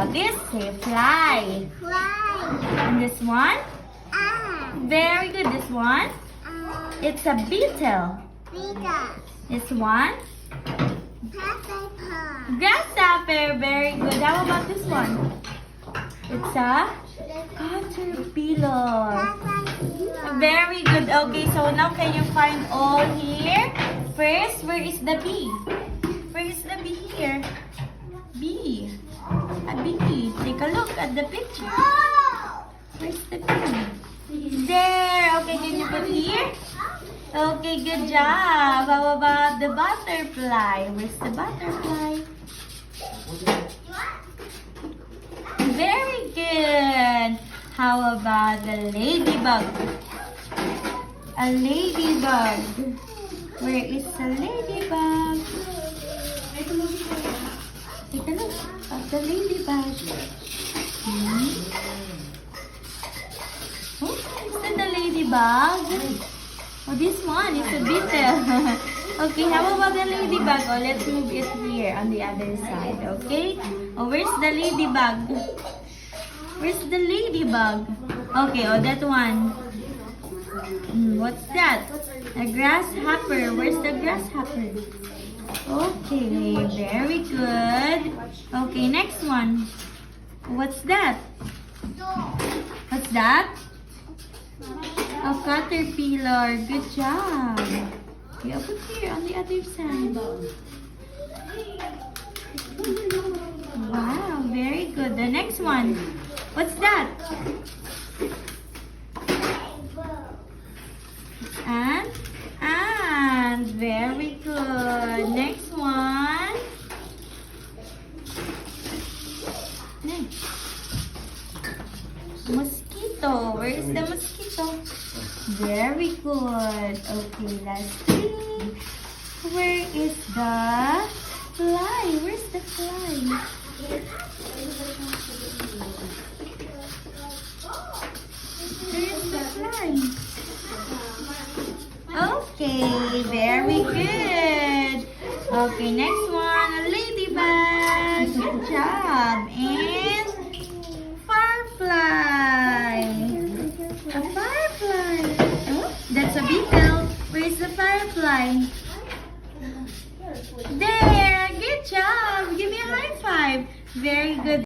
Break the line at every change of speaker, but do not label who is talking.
This say fly. And this one? Very good. This one? It's a beetle. This one? Grasshopper. Very good. How about this one? It's a caterpillar. Very good. Okay, so now can you find all here? First, where is the bee? Where is the bee here? Bee. A bee. Take a look at the picture. Where's the bee? There. Okay, can you put here? Okay, good job. How about the butterfly? Where's the butterfly? Very good. How about the ladybug? A ladybug. Where is the ladybug? Take a look at the ladybug. Oh, is that the ladybug? Oh, this one is a beetle. Okay, how about the ladybug? Oh, let's move it here on the other side, okay? Oh, where's the ladybug? Where's the ladybug? Okay, oh, that one. What's that? A grasshopper. Where's the grasshopper? Okay, very good. Okay, next one. What's that? What's that? A caterpillar. Good job. Okay, I'll put here on the other side. Wow, very good. The next one. What's that? And very good. Next one. Next. Mosquito. Where is the mosquito? Very good. Okay, lastly. Where is the fly? Where's the fly? Where's the fly? Okay, very good. Okay, next one, a ladybug. Good job. And firefly. A firefly. Oh, that's a beetle. Where's the firefly? There. Good job. Give me a high five. Very good.